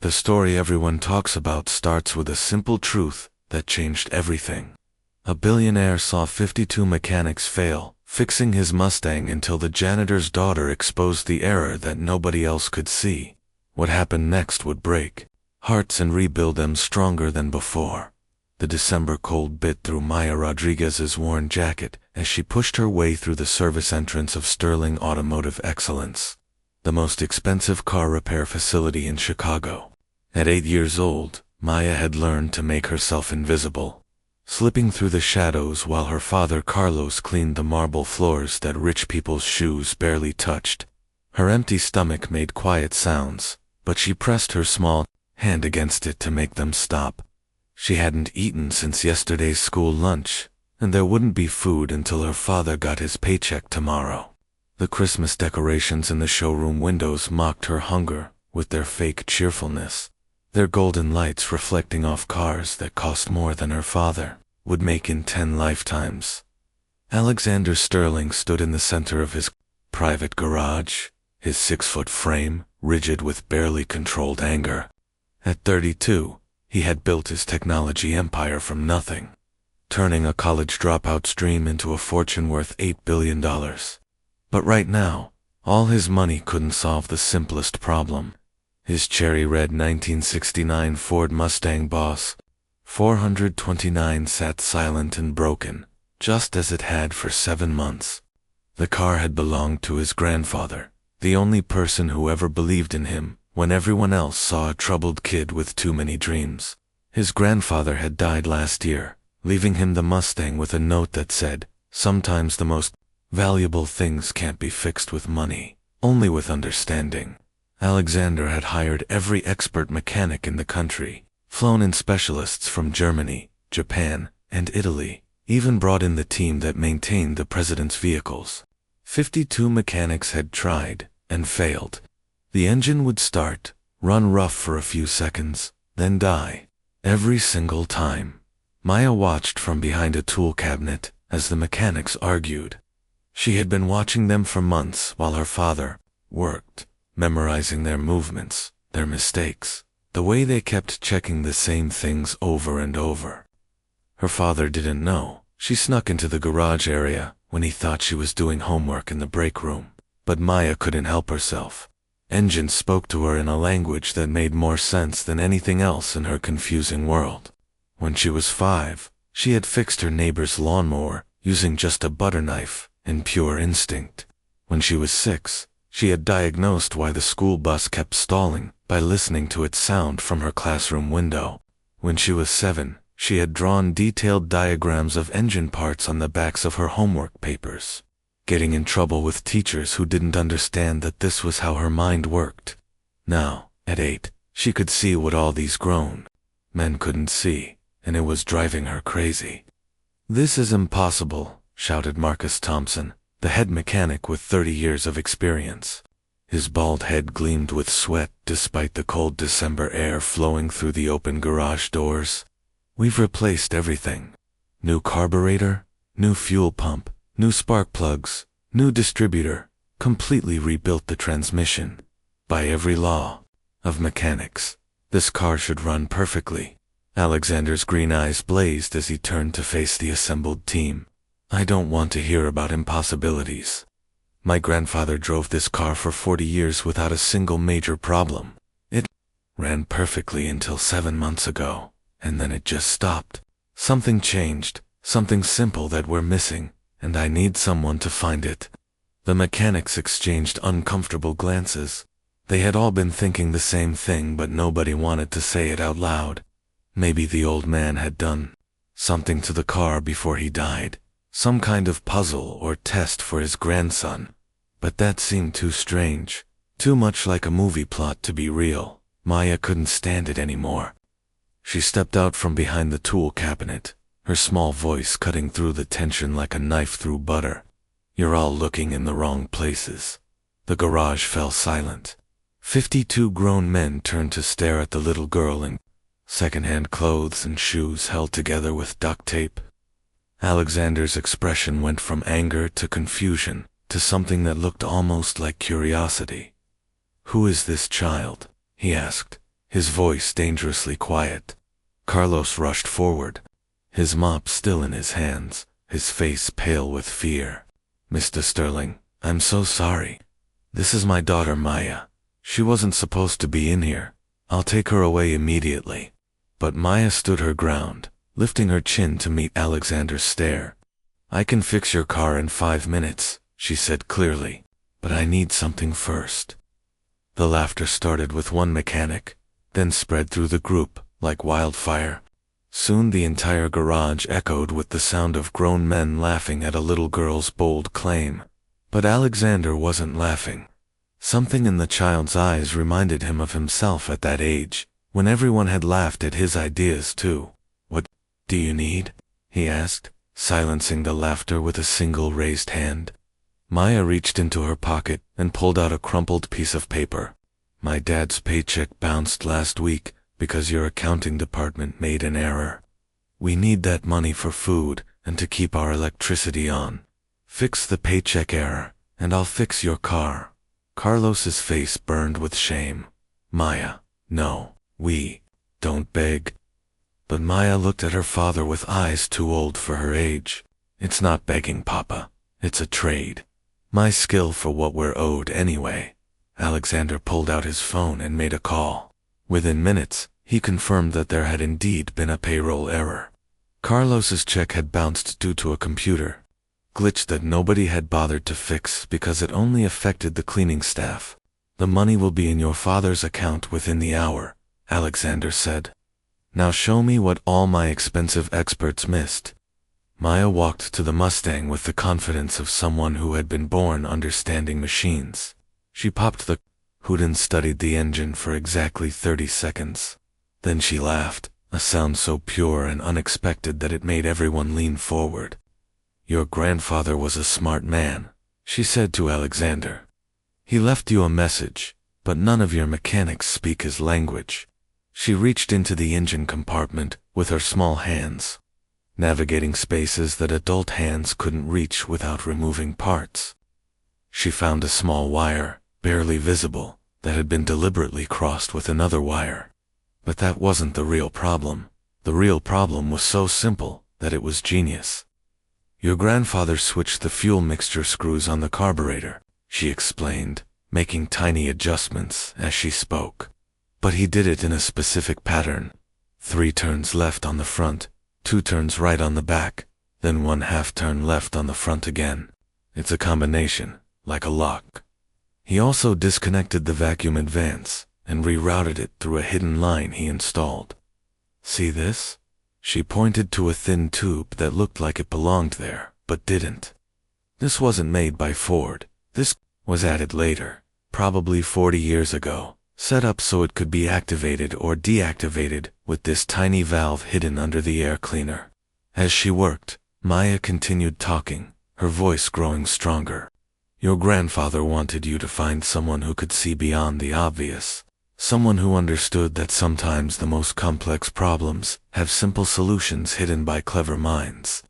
The story everyone talks about starts with a simple truth that changed everything. A billionaire saw 52 mechanics fail, fixing his Mustang until the janitor's daughter exposed the error that nobody else could see. What happened next would break hearts and rebuild them stronger than before. The December cold bit through Maya Rodriguez's worn jacket as she pushed her way through the service entrance of Sterling Automotive Excellence, the most expensive car repair facility in Chicago. At 8 years old, Maya had learned to make herself invisible, slipping through the shadows while her father Carlos cleaned the marble floors that rich people's shoes barely touched. Her empty stomach made quiet sounds, but she pressed her small hand against it to make them stop. She hadn't eaten since yesterday's school lunch, and there wouldn't be food until her father got his paycheck tomorrow. The Christmas decorations in the showroom windows mocked her hunger with their fake cheerfulness, their golden lights reflecting off cars that cost more than her father would make in 10 lifetimes. Alexander Sterling stood in the center of his private garage, his 6-foot frame rigid with barely controlled anger. At 32, he had built his technology empire from nothing, turning a college dropout's dream into a fortune worth $8 billion. But right now, all his money couldn't solve the simplest problem. His cherry red 1969 Ford Mustang Boss 429 sat silent and broken, just as it had for 7 months. The car had belonged to his grandfather, the only person who ever believed in him when everyone else saw a troubled kid with too many dreams. His grandfather had died last year, leaving him the Mustang with a note that said, "Sometimes the most valuable things can't be fixed with money, only with understanding." Alexander had hired every expert mechanic in the country, flown in specialists from Germany, Japan, and Italy, even brought in the team that maintained the president's vehicles. 52 mechanics had tried and failed. The engine would start, run rough for a few seconds, then die. Every single time. Maya watched from behind a tool cabinet as the mechanics argued. She had been watching them for months while her father worked, memorizing their movements, their mistakes, the way they kept checking the same things over and over. Her father didn't know. She snuck into the garage area when he thought she was doing homework in the break room, but Maya couldn't help herself. Engines spoke to her in a language that made more sense than anything else in her confusing world. When she was 5, she had fixed her neighbor's lawnmower using just a butter knife and pure instinct. When she was 6, she had diagnosed why the school bus kept stalling by listening to its sound from her classroom window. When she was 7, she had drawn detailed diagrams of engine parts on the backs of her homework papers, getting in trouble with teachers who didn't understand that this was how her mind worked. Now, at 8, she could see what all these grown men couldn't see, and it was driving her crazy. "This is impossible," shouted Marcus Thompson, the head mechanic with 30 years of experience. His bald head gleamed with sweat despite the cold December air flowing through the open garage doors. "We've replaced everything. New carburetor, new fuel pump, new spark plugs, new distributor, completely rebuilt the transmission. By every law of mechanics, this car should run perfectly." Alexander's green eyes blazed as he turned to face the assembled team. "I don't want to hear about impossibilities. My grandfather drove this car for 40 years without a single major problem. It ran perfectly until 7 months ago, and then it just stopped. Something changed, something simple that we're missing, and I need someone to find it." The mechanics exchanged uncomfortable glances. They had all been thinking the same thing, but nobody wanted to say it out loud. Maybe the old man had done something to the car before he died, some kind of puzzle or test for his grandson. But that seemed too strange, too much like a movie plot to be real. Maya couldn't stand it anymore. She stepped out from behind the tool cabinet, her small voice cutting through the tension like a knife through butter. "You're all looking in the wrong places." The garage fell silent. 52 grown men turned to stare at the little girl in second-hand clothes and shoes held together with duct tape. Alexander's expression went from anger to confusion to something that looked almost like curiosity. "Who is this child?" he asked, his voice dangerously quiet. Carlos rushed forward, his mop still in his hands, his face pale with fear. "Mr. Sterling, I'm so sorry. This is my daughter Maya. She wasn't supposed to be in here. I'll take her away immediately." But Maya stood her ground, lifting her chin to meet Alexander's stare. "I can fix your car in 5 minutes," she said clearly, "but I need something first." The laughter started with one mechanic, then spread through the group like wildfire. Soon the entire garage echoed with the sound of grown men laughing at a little girl's bold claim. But Alexander wasn't laughing. Something in the child's eyes reminded him of himself at that age, when everyone had laughed at his ideas too. "What do you need?" he asked, silencing the laughter with a single raised hand. Maya reached into her pocket and pulled out a crumpled piece of paper. "My dad's paycheck bounced last week because your accounting department made an error. We need that money for food and to keep our electricity on. Fix the paycheck error, and I'll fix your car." Carlos's face burned with shame. "Maya, no, we don't beg." But Maya looked at her father with eyes too old for her age. "It's not begging, Papa. It's a trade. My skill for what we're owed anyway." Alexander pulled out his phone and made a call. Within minutes, he confirmed that there had indeed been a payroll error. Carlos's check had bounced due to a computer glitch that nobody had bothered to fix because it only affected the cleaning staff. "The money will be in your father's account within the hour," Alexander said. "Now show me what all my expensive experts missed." Maya walked to the Mustang with the confidence of someone who had been born understanding machines. She popped the hood and studied the engine for exactly 30 seconds. Then she laughed, a sound so pure and unexpected that it made everyone lean forward. "Your grandfather was a smart man," she said to Alexander. "He left you a message, but none of your mechanics speak his language." She reached into the engine compartment with her small hands, navigating spaces that adult hands couldn't reach without removing parts. She found a small wire, barely visible, that had been deliberately crossed with another wire. But that wasn't the real problem. The real problem was so simple that it was genius. "Your grandfather switched the fuel mixture screws on the carburetor," she explained, making tiny adjustments as she spoke. "But he did it in a specific pattern. 3 turns left on the front, 2 turns right on the back, then 1/2 turn left on the front again. It's a combination, like a lock." He also disconnected the vacuum advance and rerouted it through a hidden line he installed. "See this?" She pointed to a thin tube that looked like it belonged there, but didn't. "This wasn't made by Ford. This was added later, probably 40 years ago, set up so it could be activated or deactivated with this tiny valve hidden under the air cleaner." As she worked, Maya continued talking, her voice growing stronger. "Your grandfather wanted you to find someone who could see beyond the obvious. Someone who understood that sometimes the most complex problems have simple solutions hidden by clever minds.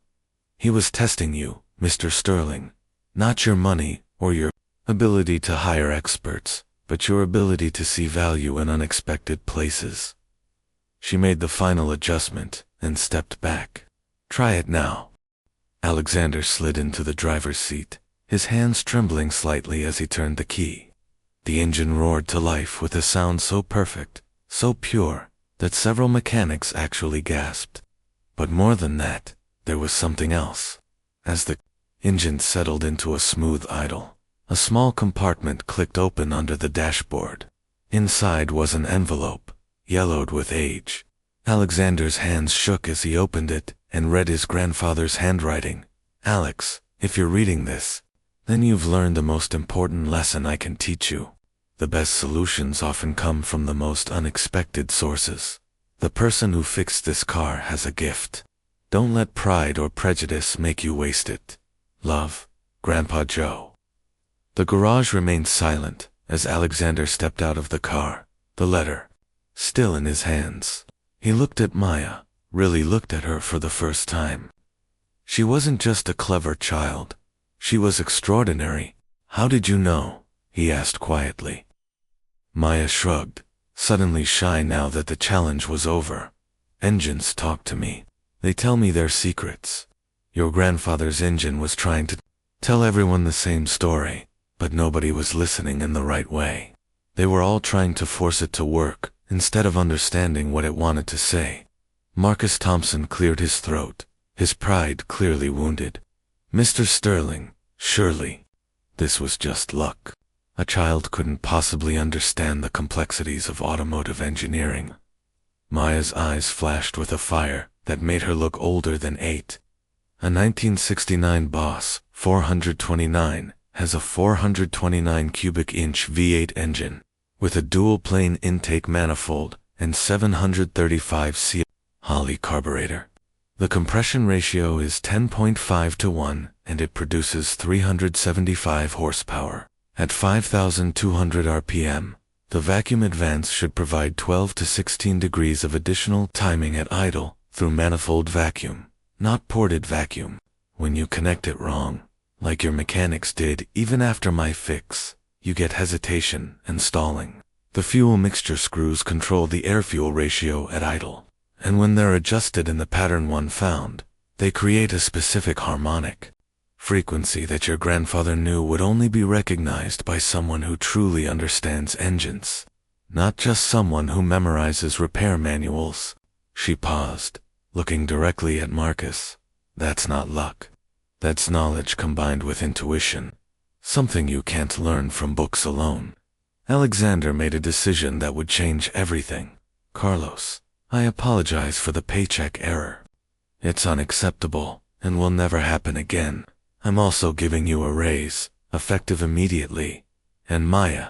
He was testing you, Mr. Sterling, not your money or your ability to hire experts, but your ability to see value in unexpected places." She made the final adjustment and stepped back. "Try it now." Alexander slid into the driver's seat, his hands trembling slightly as he turned the key. The engine roared to life with a sound so perfect, so pure, that several mechanics actually gasped. But more than that, there was something else. As the engine settled into a smooth idle, a small compartment clicked open under the dashboard. Inside was an envelope, yellowed with age. Alexander's hands shook as he opened it and read his grandfather's handwriting. "Alex, if you're reading this, then you've learned the most important lesson I can teach you. The best solutions often come from the most unexpected sources. The person who fixed this car has a gift. Don't let pride or prejudice make you waste it. Love, Grandpa Joe." The garage remained silent as Alexander stepped out of the car, the letter still in his hands. He looked at Maya, really looked at her for the first time. She wasn't just a clever child. She was extraordinary. "How did you know?" he asked quietly. Maya shrugged, suddenly shy now that the challenge was over. Engines talk to me. They tell me their secrets. Your grandfather's engine was trying to tell everyone the same story, but nobody was listening in the right way. They were all trying to force it to work, instead of understanding what it wanted to say. Marcus Thompson cleared his throat, his pride clearly wounded. Mr. Sterling, surely this was just luck. A child couldn't possibly understand the complexities of automotive engineering. Maya's eyes flashed with a fire that made her look older than 8. A 1969 Boss 429 has a 429 cubic inch V8 engine with a dual-plane intake manifold and 735 cc Holley carburetor. The compression ratio is 10.5 to 1 and it produces 375 horsepower. At 5,200 RPM, the vacuum advance should provide 12 to 16 degrees of additional timing at idle through manifold vacuum, not ported vacuum. When you connect it wrong, like your mechanics did even after my fix, you get hesitation and stalling. The fuel mixture screws control the air-fuel ratio at idle, and when they're adjusted in the pattern one found, they create a specific harmonic frequency that your grandfather knew would only be recognized by someone who truly understands engines, not just someone who memorizes repair manuals. She paused, looking directly at Marcus. That's not luck. That's knowledge combined with intuition. Something you can't learn from books alone. Alexander made a decision that would change everything. Carlos, I apologize for the paycheck error. It's unacceptable and will never happen again. I'm also giving you a raise, effective immediately. And Maya, ...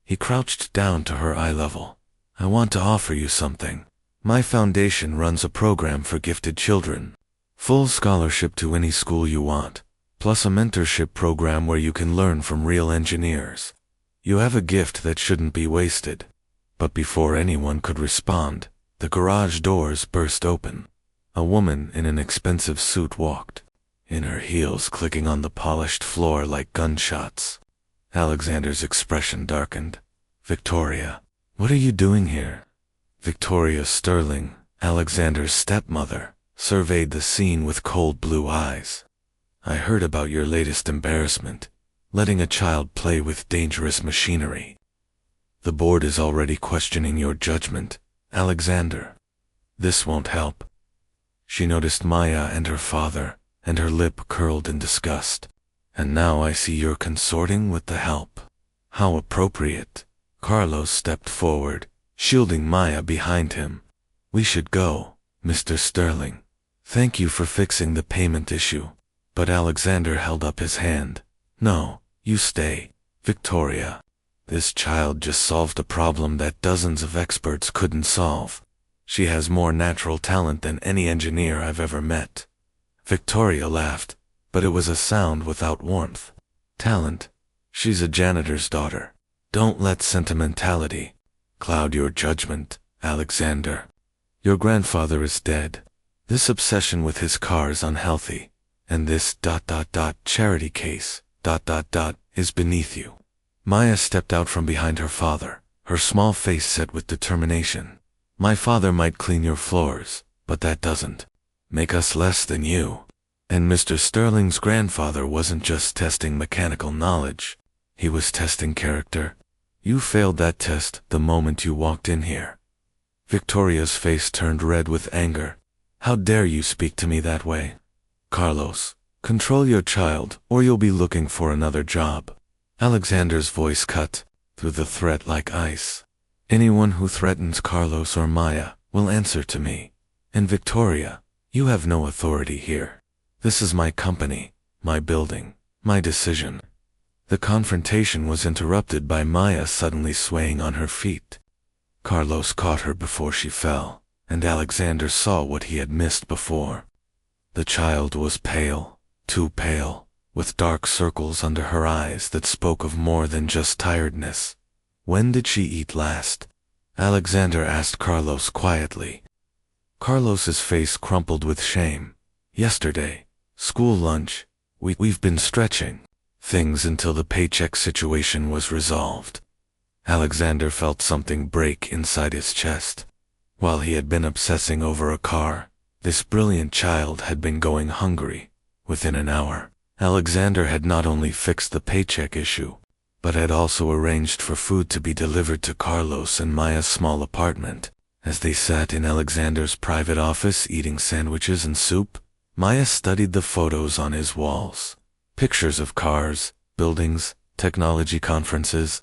He crouched down to her eye level. I want to offer you something. My foundation runs a program for gifted children. Full scholarship to any school you want, plus a mentorship program where you can learn from real engineers. You have a gift that shouldn't be wasted. But before anyone could respond, the garage doors burst open. A woman in an expensive suit walked, in her heels clicking on the polished floor like gunshots. Alexander's expression darkened. Victoria, what are you doing here? Victoria Sterling, Alexander's stepmother, surveyed the scene with cold blue eyes. I heard about your latest embarrassment, letting a child play with dangerous machinery. The board is already questioning your judgment, Alexander. This won't help. She noticed Maya and her father, and her lip curled in disgust. And now I see you're consorting with the help. How appropriate. Carlos stepped forward, shielding Maya behind him. We should go, Mr. Sterling. Thank you for fixing the payment issue. But Alexander held up his hand. No, you stay, Victoria. This child just solved a problem that dozens of experts couldn't solve. She has more natural talent than any engineer I've ever met. Victoria laughed, but it was a sound without warmth. Talent? She's a janitor's daughter. Don't let sentimentality cloud your judgment, Alexander. Your grandfather is dead. This obsession with his car is unhealthy, and this ... charity case ... is beneath you. Maya stepped out from behind her father, her small face set with determination. My father might clean your floors, but that doesn't make us less than you. And Mr. Sterling's grandfather wasn't just testing mechanical knowledge. He was testing character. You failed that test the moment you walked in here. Victoria's face turned red with anger. How dare you speak to me that way? Carlos, control your child or you'll be looking for another job. Alexander's voice cut through the threat like ice. Anyone who threatens Carlos or Maya will answer to me. And Victoria, you have no authority here. This is my company, my building, my decision. The confrontation was interrupted by Maya suddenly swaying on her feet. Carlos caught her before she fell, and Alexander saw what he had missed before. The child was pale, too pale, with dark circles under her eyes that spoke of more than just tiredness. When did she eat last? Alexander asked Carlos quietly. Carlos's face crumpled with shame. Yesterday, school lunch, we've been stretching things until the paycheck situation was resolved. Alexander felt something break inside his chest. While he had been obsessing over a car, this brilliant child had been going hungry. Within an hour, Alexander had not only fixed the paycheck issue, but had also arranged for food to be delivered to Carlos and Maya's small apartment. As they sat in Alexander's private office eating sandwiches and soup, Maya studied the photos on his walls. Pictures of cars, buildings, technology conferences,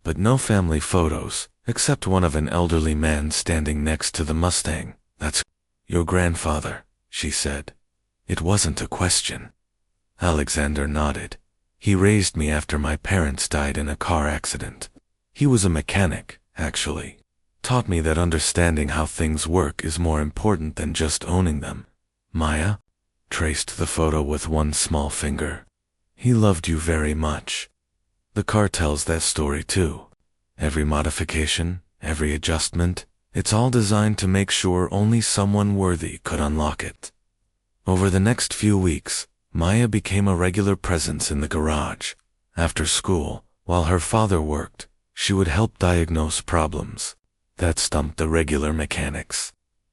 but no family photos, except one of an elderly man standing next to the Mustang. "That's your grandfather," she said. It wasn't a question. Alexander nodded. "He raised me after my parents died in a car accident. He was a mechanic, actually. Taught me that understanding how things work is more important than just owning them." Maya traced the photo with one small finger. "He loved you very much." The car tells that story too. Every modification, every adjustment, it's all designed to make sure only someone worthy could unlock it. Over the next few weeks, Maya became a regular presence in the garage. After school, while her father worked, she would help diagnose problems that stumped the regular mechanics.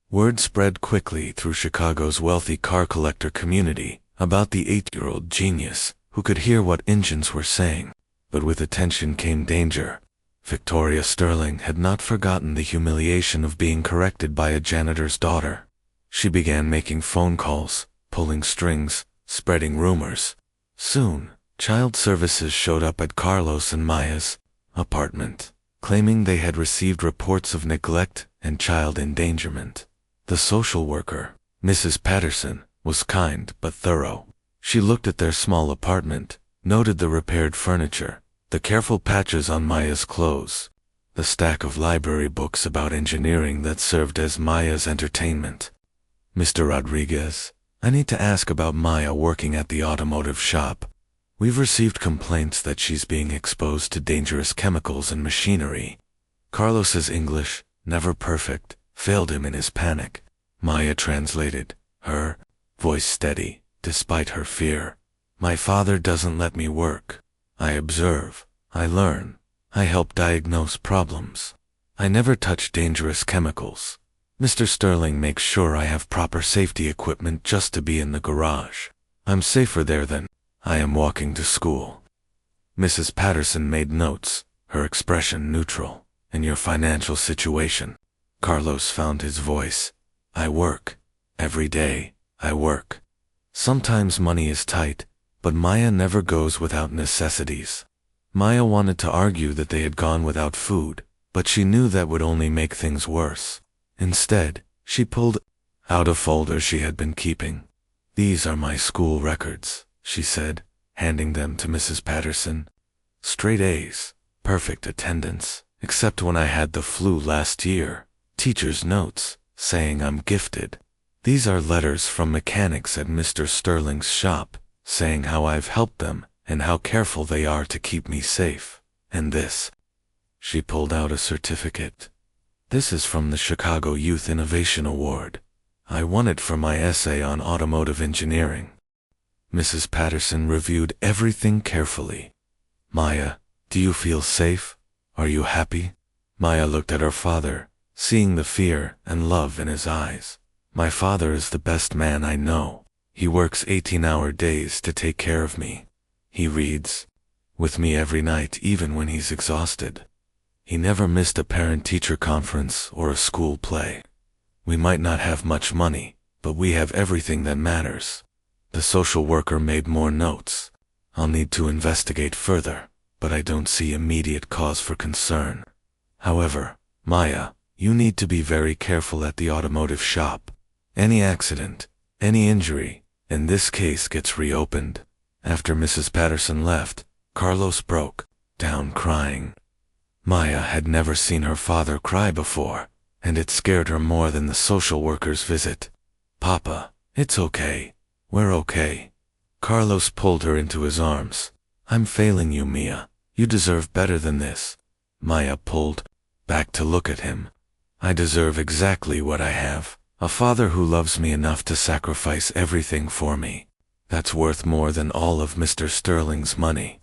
Word spread quickly through Chicago's wealthy car collector community about the 8-year-old genius who could hear what engines were saying. But with attention came danger. Victoria Sterling had not forgotten the humiliation of being corrected by a janitor's daughter. She began making phone calls, pulling strings, spreading rumors. Soon, child services showed up at Carlos and Maya's apartment, claiming they had received reports of neglect and child endangerment. The social worker, Mrs. Patterson, was kind but thorough. She looked at their small apartment, noted the repaired furniture, the careful patches on Maya's clothes, the stack of library books about engineering that served as Maya's entertainment. "Mr. Rodriguez, I need to ask about Maya working at the automotive shop. We've received complaints that she's being exposed to dangerous chemicals and machinery." Carlos's English, never perfect, failed him in his panic. Maya translated, her voice steady, despite her fear. "My father doesn't let me work. I observe, I learn, I help diagnose problems. I never touch dangerous chemicals. Mr. Sterling makes sure I have proper safety equipment just to be in the garage. I'm safer there than I am walking to school." Mrs. Patterson made notes, her expression neutral. "In your financial situation." Carlos found his voice. "I work. Every day, I work. Sometimes money is tight, but Maya never goes without necessities." Maya wanted to argue that they had gone without food, but she knew that would only make things worse. Instead, she pulled out a folder she had been keeping. "These are my school records," she said, handing them to Mrs. Patterson. "Straight A's, perfect attendance, except when I had the flu last year. Teacher's notes, saying I'm gifted. These are letters from mechanics at Mr. Sterling's shop, saying how I've helped them and how careful they are to keep me safe. And this." She pulled out a certificate. "This is from the Chicago Youth Innovation Award. I won it for my essay on automotive engineering." Mrs. Patterson reviewed everything carefully. "Maya, do you feel safe? Are you happy?" Maya looked at her father, seeing the fear and love in his eyes. "My father is the best man I know. He works 18-hour days to take care of me. He reads with me every night even when he's exhausted. He never missed a parent-teacher conference or a school play. We might not have much money, but we have everything that matters." The social worker made more notes. "I'll need to investigate further, but I don't see immediate cause for concern. However, Maya, you need to be very careful at the automotive shop. Any accident, any injury, and this case gets reopened." After Mrs. Patterson left, Carlos broke down crying. Maya had never seen her father cry before, and it scared her more than the social worker's visit. "Papa, it's okay. We're okay." Carlos pulled her into his arms. "I'm failing you, Mia. You deserve better than this." Maya pulled back to look at him. "I deserve exactly what I have. A father who loves me enough to sacrifice everything for me. That's worth more than all of Mr. Sterling's money."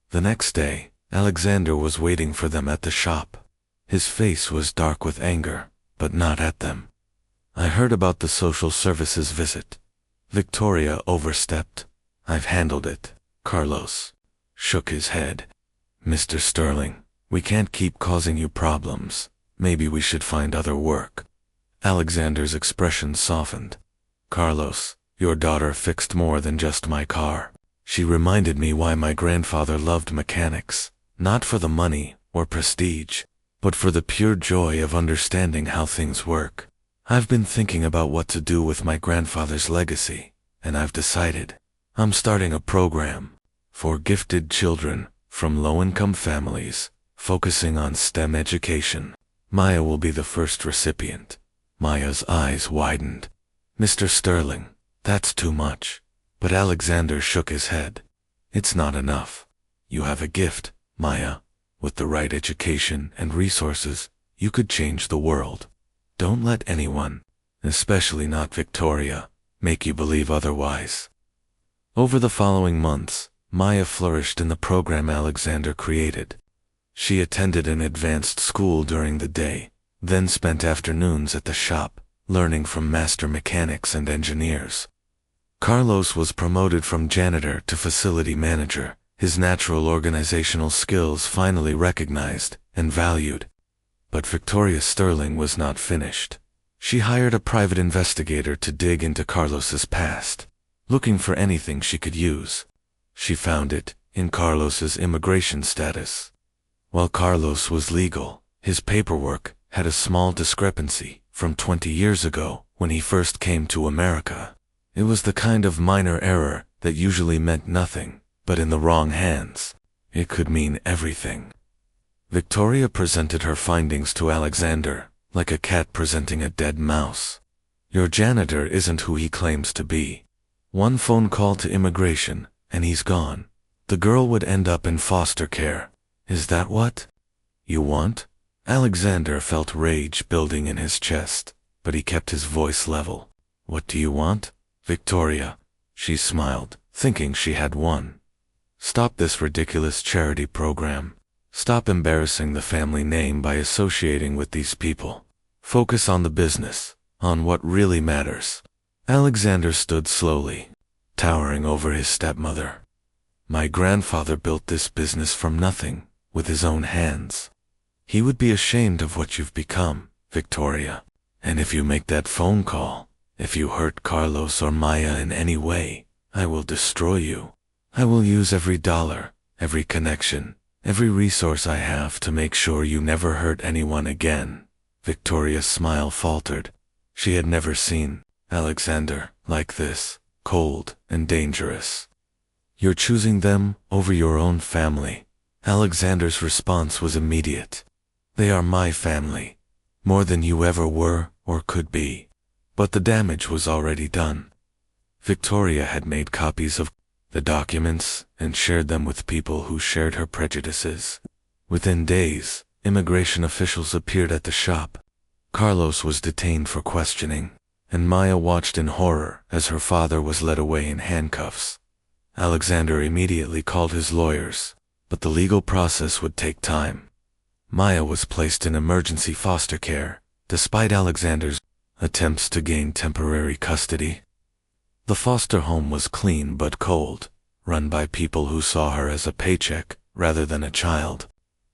The next day, Alexander was waiting for them at the shop. His face was dark with anger, but not at them. I heard about the social services visit. Victoria overstepped. I've handled it. Carlos shook his head. Mr. Sterling, we can't keep causing you problems. Maybe we should find other work. Alexander's expression softened. Carlos, your daughter fixed more than just my car. She reminded me why my grandfather loved mechanics, not for the money or prestige, but for the pure joy of understanding how things work. I've been thinking about what to do with my grandfather's legacy, and I've decided. I'm starting a program for gifted children from low-income families, focusing on STEM education. Maya will be the first recipient. Maya's eyes widened. Mr. Sterling, that's too much. But Alexander shook his head. It's not enough. You have a gift, Maya. With the right education and resources, you could change the world. Don't let anyone, especially not Victoria, make you believe otherwise. Over the following months, Maya flourished in the program Alexander created. She attended an advanced school during the day, then spent afternoons at the shop, learning from master mechanics and engineers. Carlos was promoted from janitor to facility manager, his natural organizational skills finally recognized and valued. But Victoria Sterling was not finished. She hired a private investigator to dig into Carlos's past, looking for anything she could use. She found it in Carlos's immigration status. While Carlos was legal, his paperwork had a small discrepancy from 20 years ago when he first came to America. It was the kind of minor error that usually meant nothing, but in the wrong hands, it could mean everything. Victoria presented her findings to Alexander, like a cat presenting a dead mouse. Your janitor isn't who he claims to be. One phone call to immigration, and he's gone. The girl would end up in foster care. Is that what you want? Alexander felt rage building in his chest, but he kept his voice level. What do you want? Victoria. She smiled, thinking she had won. Stop this ridiculous charity program. Stop embarrassing the family name by associating with these people. Focus on the business, on what really matters. Alexander stood slowly, towering over his stepmother. My grandfather built this business from nothing, with his own hands. He would be ashamed of what you've become, Victoria. And if you make that phone call, if you hurt Carlos or Maya in any way, I will destroy you. I will use every dollar, every connection, every resource I have to make sure you never hurt anyone again. Victoria's smile faltered. She had never seen Alexander like this, cold and dangerous. You're choosing them over your own family. Alexander's response was immediate. They are my family, more than you ever were or could be. But the damage was already done. Victoria had made copies of the documents and shared them with people who shared her prejudices. Within days, immigration officials appeared at the shop. Carlos was detained for questioning, and Maya watched in horror as her father was led away in handcuffs. Alexander immediately called his lawyers, but the legal process would take time. Maya was placed in emergency foster care, despite Alexander's attempts to gain temporary custody. The foster home was clean but cold, run by people who saw her as a paycheck rather than a child.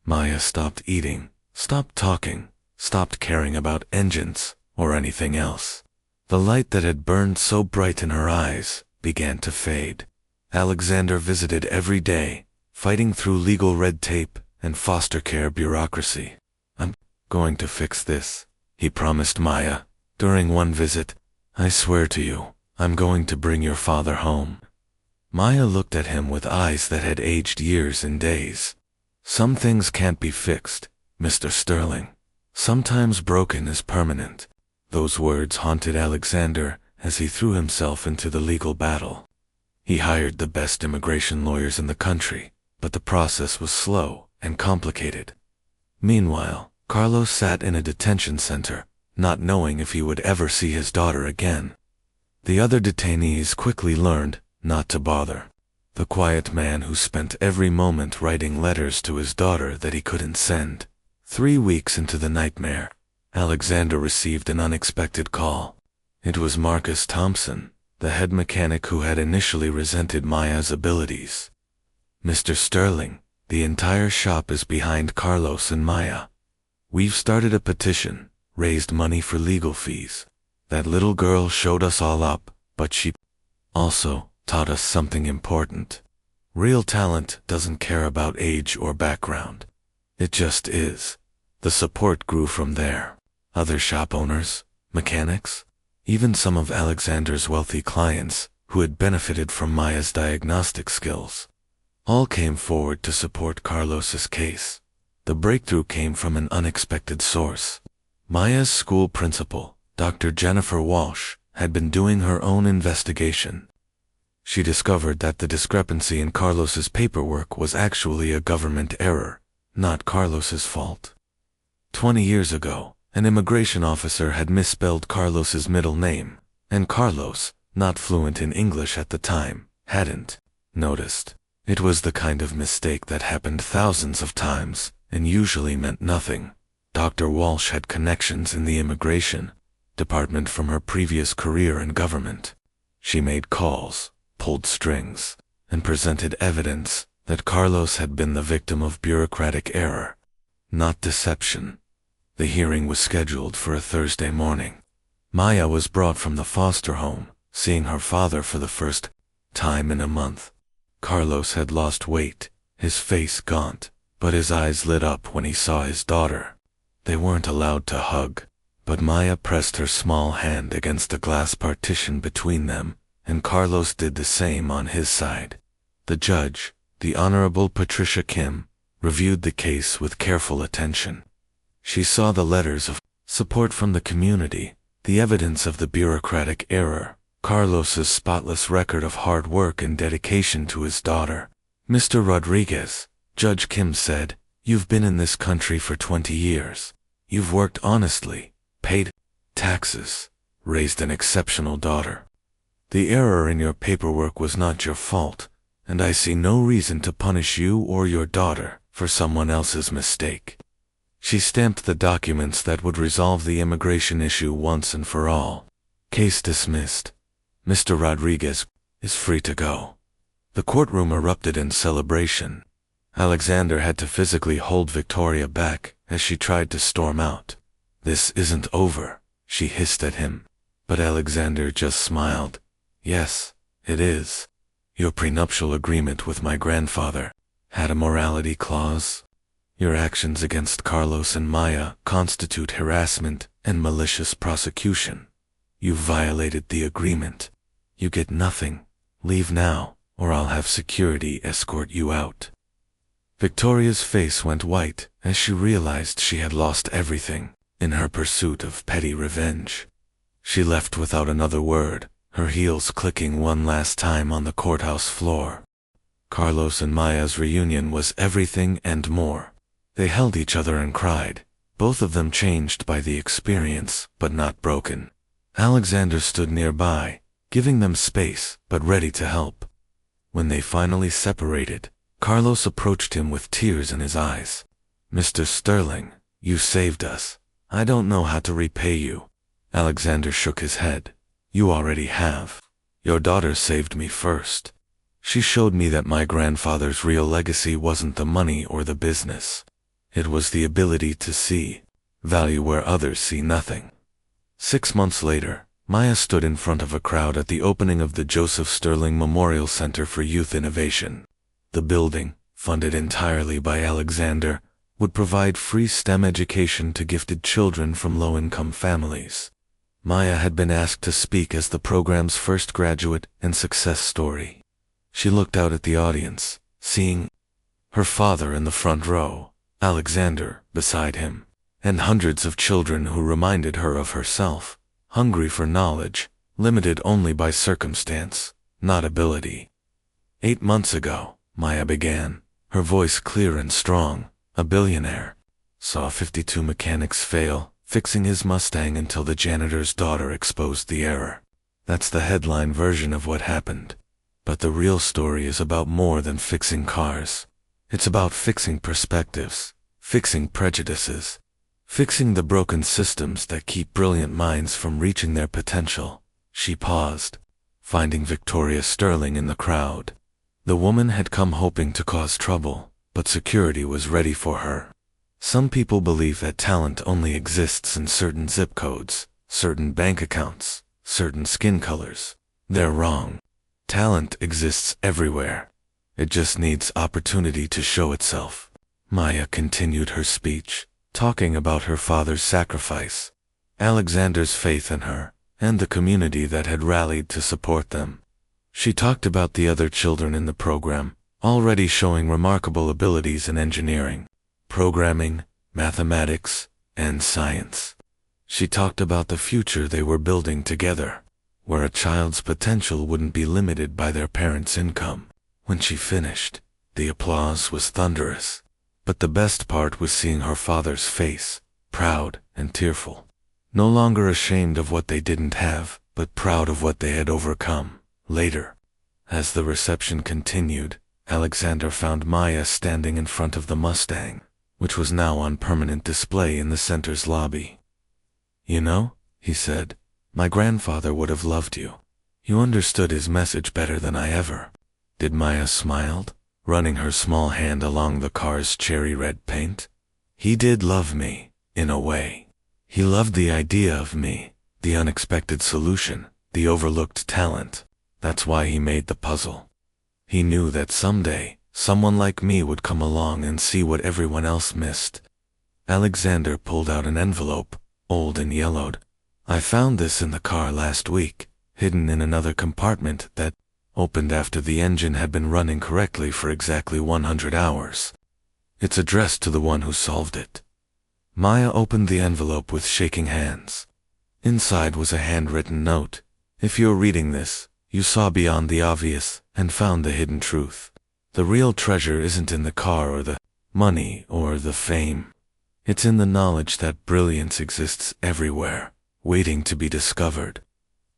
Maya stopped eating, stopped talking, stopped caring about engines or anything else. The light that had burned so bright in her eyes began to fade. Alexander visited every day, fighting through legal red tape and foster care bureaucracy. I'm going to fix this, he promised Maya. During one visit, I swear to you, I'm going to bring your father home. Maya looked at him with eyes that had aged years and days. Some things can't be fixed, Mr. Sterling. Sometimes broken is permanent. Those words haunted Alexander as he threw himself into the legal battle. He hired the best immigration lawyers in the country, but the process was slow and complicated. Meanwhile, Carlos sat in a detention center, not knowing if he would ever see his daughter again. The other detainees quickly learned not to bother. The quiet man who spent every moment writing letters to his daughter that he couldn't send. 3 weeks into the nightmare, Alexander received an unexpected call. It was Marcus Thompson, the head mechanic who had initially resented Maya's abilities. "Mr. Sterling, the entire shop is behind Carlos and Maya. We've started a petition, raised money for legal fees. That little girl showed us all up, but she also taught us something important. Real talent doesn't care about age or background. It just is." The support grew from there. Other shop owners, mechanics, even some of Alexander's wealthy clients, who had benefited from Maya's diagnostic skills, all came forward to support Carlos's case. The breakthrough came from an unexpected source. Maya's school principal, Dr. Jennifer Walsh, had been doing her own investigation. She discovered that the discrepancy in Carlos's paperwork was actually a government error, not Carlos's fault. 20 years ago, an immigration officer had misspelled Carlos's middle name, and Carlos, not fluent in English at the time, hadn't noticed. It was the kind of mistake that happened thousands of times, and usually meant nothing. Dr. Walsh had connections in the immigration department from her previous career in government. She made calls, pulled strings, and presented evidence that Carlos had been the victim of bureaucratic error, not deception. The hearing was scheduled for a Thursday morning. Maya was brought from the foster home, seeing her father for the first time in a month. Carlos had lost weight, his face gaunt, but his eyes lit up when he saw his daughter. They weren't allowed to hug, but Maya pressed her small hand against a glass partition between them, and Carlos did the same on his side. The judge, the Honorable Patricia Kim, reviewed the case with careful attention. She saw the letters of support from the community, the evidence of the bureaucratic error, Carlos's spotless record of hard work and dedication to his daughter. "Mr. Rodriguez," Judge Kim said, "you've been in this country for 20 years. You've worked honestly, paid taxes, raised an exceptional daughter. The error in your paperwork was not your fault, and I see no reason to punish you or your daughter for someone else's mistake." She stamped the documents that would resolve the immigration issue once and for all. "Case dismissed. Mr. Rodriguez is free to go." The courtroom erupted in celebration. Alexander had to physically hold Victoria back as she tried to storm out. "This isn't over," she hissed at him. But Alexander just smiled. "Yes, it is. Your prenuptial agreement with my grandfather had a morality clause. Your actions against Carlos and Maya constitute harassment and malicious prosecution. You violated the agreement. You get nothing. Leave now, or I'll have security escort you out." Victoria's face went white as she realized she had lost everything in her pursuit of petty revenge. She left without another word, her heels clicking one last time on the courthouse floor. Carlos and Maya's reunion was everything and more. They held each other and cried, both of them changed by the experience, but not broken. Alexander stood nearby, giving them space, but ready to help. When they finally separated, Carlos approached him with tears in his eyes. "Mr. Sterling, you saved us. I don't know how to repay you." Alexander shook his head. "You already have. Your daughter saved me first. She showed me that my grandfather's real legacy wasn't the money or the business. It was the ability to see value where others see nothing." 6 months later, Maya stood in front of a crowd at the opening of the Joseph Sterling Memorial Center for Youth Innovation. The building, funded entirely by Alexander, would provide free STEM education to gifted children from low-income families. Maya had been asked to speak as the program's first graduate and success story. She looked out at the audience, seeing her father in the front row, Alexander beside him, and hundreds of children who reminded her of herself, hungry for knowledge, limited only by circumstance, not ability. 8 months ago, Maya began, her voice clear and strong. A billionaire saw 52 mechanics fail, fixing his Mustang until the janitor's daughter exposed the error. That's the headline version of what happened. But the real story is about more than fixing cars. It's about fixing perspectives, fixing prejudices, fixing the broken systems that keep brilliant minds from reaching their potential. She paused, finding Victoria Sterling in the crowd. The woman had come hoping to cause trouble, but security was ready for her. Some people believe that talent only exists in certain zip codes, certain bank accounts, certain skin colors. They're wrong. Talent exists everywhere. It just needs opportunity to show itself. Maya continued her speech, talking about her father's sacrifice, Alexander's faith in her, and the community that had rallied to support them. She talked about the other children in the program, already showing remarkable abilities in engineering, programming, mathematics, and science. She talked about the future they were building together, where a child's potential wouldn't be limited by their parents' income. When she finished, the applause was thunderous. But the best part was seeing her father's face, proud and tearful. No longer ashamed of what they didn't have, but proud of what they had overcome. Later, as the reception continued, Alexander found Maya standing in front of the Mustang, which was now on permanent display in the center's lobby. "You know," he said, "my grandfather would have loved you. You understood his message better than I ever." Did Maya smiled, running her small hand along the car's cherry red paint. "He did love me, in a way. He loved the idea of me, the unexpected solution, the overlooked talent. That's why he made the puzzle. He knew that someday, someone like me would come along and see what everyone else missed." Alexander pulled out an envelope, old and yellowed. "I found this in the car last week, hidden in another compartment that opened after the engine had been running correctly for exactly 100 hours. It's addressed to the one who solved it." Maya opened the envelope with shaking hands. Inside was a handwritten note. "If you're reading this, you saw beyond the obvious and found the hidden truth. The real treasure isn't in the car or the money or the fame. It's in the knowledge that brilliance exists everywhere, waiting to be discovered.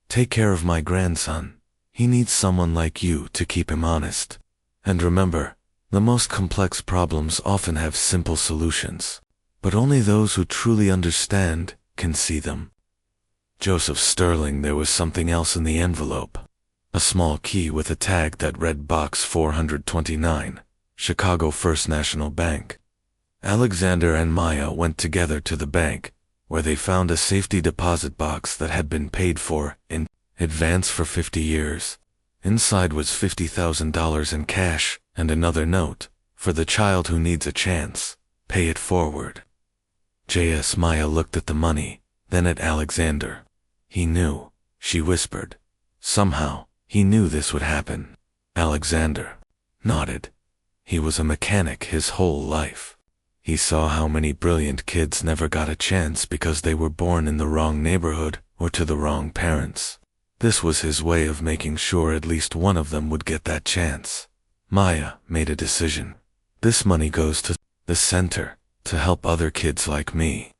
Take care of my grandson. He needs someone like you to keep him honest. And remember, the most complex problems often have simple solutions, but only those who truly understand can see them." Joseph Sterling. There was something else in the envelope. A small key with a tag that read Box 429, Chicago First National Bank. Alexander and Maya went together to the bank, where they found a safety deposit box that had been paid for in advance for 50 years. Inside was $50,000 in cash and another note, "For the child who needs a chance, pay it forward." J.S. Maya looked at the money, then at Alexander. "He knew," she whispered. "Somehow, he knew this would happen." Alexander nodded. He was a mechanic his whole life. He saw how many brilliant kids never got a chance because they were born in the wrong neighborhood or to the wrong parents. This was his way of making sure at least one of them would get that chance. Maya made a decision. "This money goes to the center, to help other kids like me."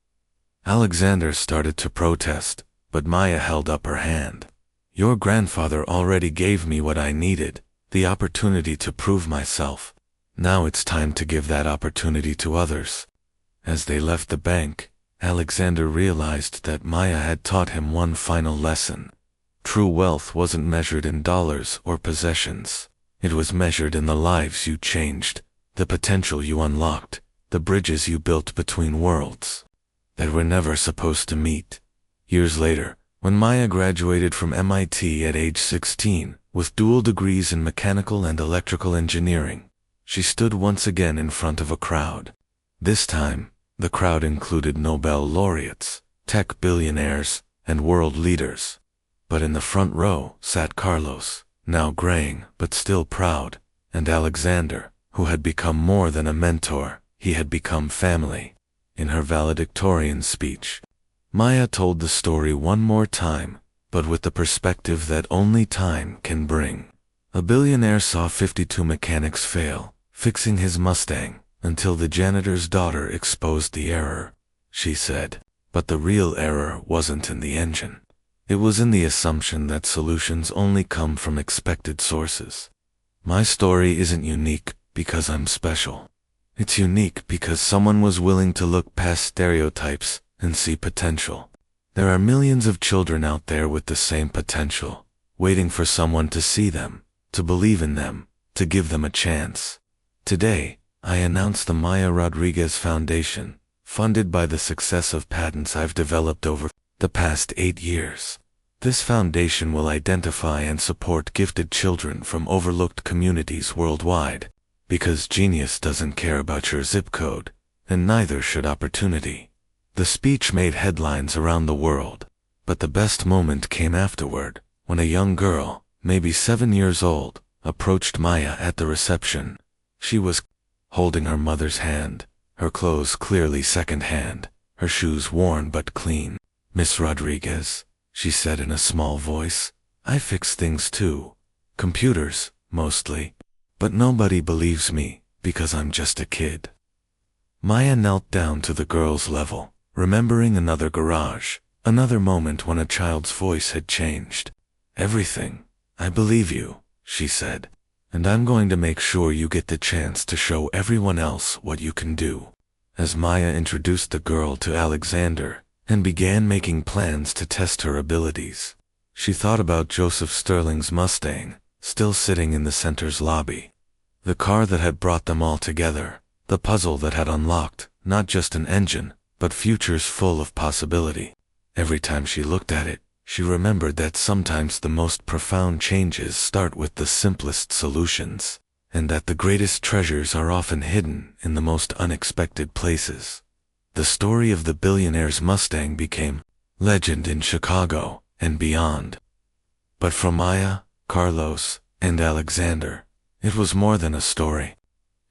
Alexander started to protest, but Maya held up her hand. "Your grandfather already gave me what I needed, the opportunity to prove myself. Now it's time to give that opportunity to others." As they left the bank, Alexander realized that Maya had taught him one final lesson. True wealth wasn't measured in dollars or possessions. It was measured in the lives you changed, the potential you unlocked, the bridges you built between worlds that were never supposed to meet. Years later, when Maya graduated from MIT at age 16, with dual degrees in mechanical and electrical engineering, she stood once again in front of a crowd. This time, the crowd included Nobel laureates, tech billionaires, and world leaders. But in the front row sat Carlos, now graying but still proud, and Alexander, who had become more than a mentor, he had become family. In her valedictorian speech, Maya told the story one more time, but with the perspective that only time can bring. A billionaire saw 52 mechanics fail, fixing his Mustang, until the janitor's daughter exposed the error. She said, "But the real error wasn't in the engine. It was in the assumption that solutions only come from expected sources. My story isn't unique because I'm special. It's unique because someone was willing to look past stereotypes and see potential. There are millions of children out there with the same potential, waiting for someone to see them, to believe in them, to give them a chance. Today, I announce the Maya Rodriguez Foundation, funded by the success of patents I've developed over the past 8 years. This foundation will identify and support gifted children from overlooked communities worldwide, because genius doesn't care about your zip code, and neither should opportunity. The speech made headlines around the world, but the best moment came afterward, when a young girl, maybe 7 years old, approached Maya at the reception. She was holding her mother's hand, her clothes clearly second-hand, her shoes worn but clean. "Miss Rodriguez," she said in a small voice, "I fix things too. Computers, mostly. But nobody believes me, because I'm just a kid." Maya knelt down to the girl's level, remembering another garage, another moment when a child's voice had changed. "Everything. I believe you," she said. "And I'm going to make sure you get the chance to show everyone else what you can do." As Maya introduced the girl to Alexander, and began making plans to test her abilities, she thought about Joseph Sterling's Mustang, still sitting in the center's lobby. The car that had brought them all together, the puzzle that had unlocked, not just an engine, but futures full of possibility. Every time she looked at it, she remembered that sometimes the most profound changes start with the simplest solutions, and that the greatest treasures are often hidden in the most unexpected places. The story of the billionaire's Mustang became legend in Chicago and beyond. But for Maya, Carlos, and Alexander, it was more than a story.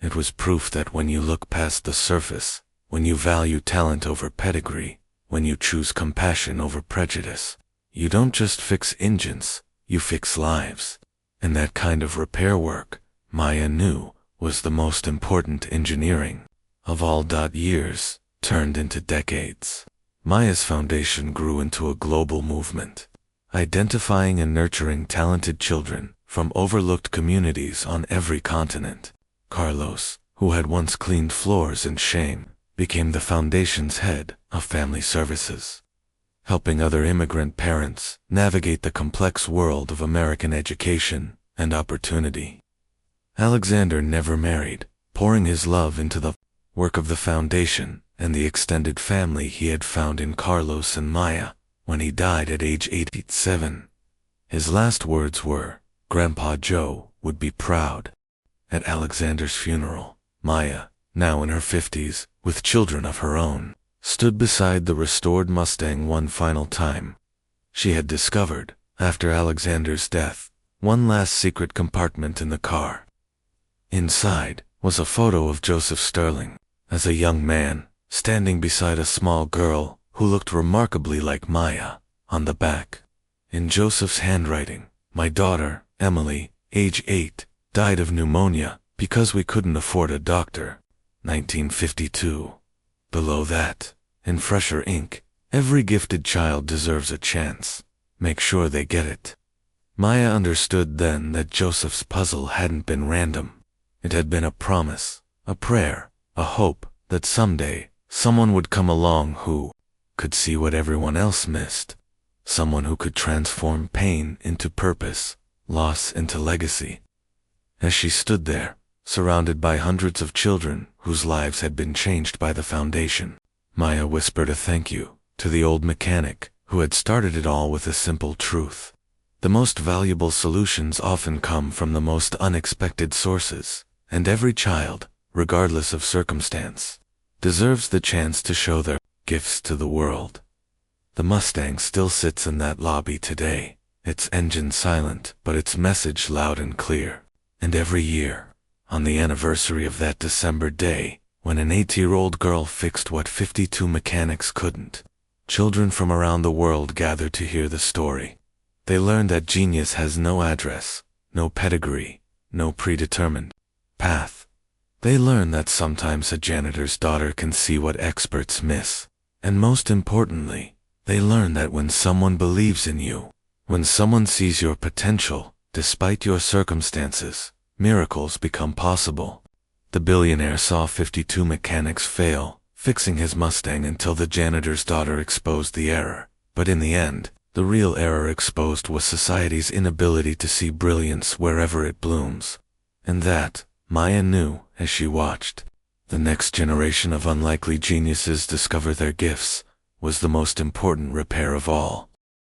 It was proof that when you look past the surface, when you value talent over pedigree, when you choose compassion over prejudice, you don't just fix engines, you fix lives. And that kind of repair work, Maya knew, was the most important engineering of all. Years turned into decades. Maya's foundation grew into a global movement, identifying and nurturing talented children from overlooked communities on every continent. Carlos, who had once cleaned floors in shame, became the foundation's head of family services, helping other immigrant parents navigate the complex world of American education and opportunity. Alexander never married, pouring his love into the work of the foundation and the extended family he had found in Carlos and Maya when he died at age 87. His last words were, "Grandpa Joe would be proud." At Alexander's funeral, Maya, now in her 50s, with children of her own, stood beside the restored Mustang one final time. She had discovered, after Alexander's death, one last secret compartment in the car. Inside was a photo of Joseph Sterling, as a young man, standing beside a small girl who looked remarkably like Maya. On the back, in Joseph's handwriting, "My daughter, Emily, age 8, died of pneumonia because we couldn't afford a doctor. 1952. Below that, in fresher ink, "Every gifted child deserves a chance. Make sure they get it." Maya understood then that Joseph's puzzle hadn't been random. It had been a promise, a prayer, a hope that someday someone would come along who could see what everyone else missed. Someone who could transform pain into purpose, loss into legacy. As she stood there, surrounded by hundreds of children whose lives had been changed by the foundation, Maya whispered a thank you to the old mechanic who had started it all with a simple truth. The most valuable solutions often come from the most unexpected sources, and every child, regardless of circumstance, deserves the chance to show their gifts to the world. The Mustang still sits in that lobby today, its engine silent but its message loud and clear. And every year, on the anniversary of that December day, when an 8-year-old girl fixed what 52 mechanics couldn't, children from around the world gathered to hear the story. They learned that genius has no address, no pedigree, no predetermined path. They learned that sometimes a janitor's daughter can see what experts miss. And most importantly, They learn that when someone believes in you, when someone sees your potential, despite your circumstances, miracles become possible. The billionaire saw 52 mechanics fail, fixing his Mustang until the janitor's daughter exposed the error. But in the end, the real error exposed was society's inability to see brilliance wherever it blooms. And that, Maya knew as she watched the next generation of unlikely geniuses discover their gifts, was the most important repair of all.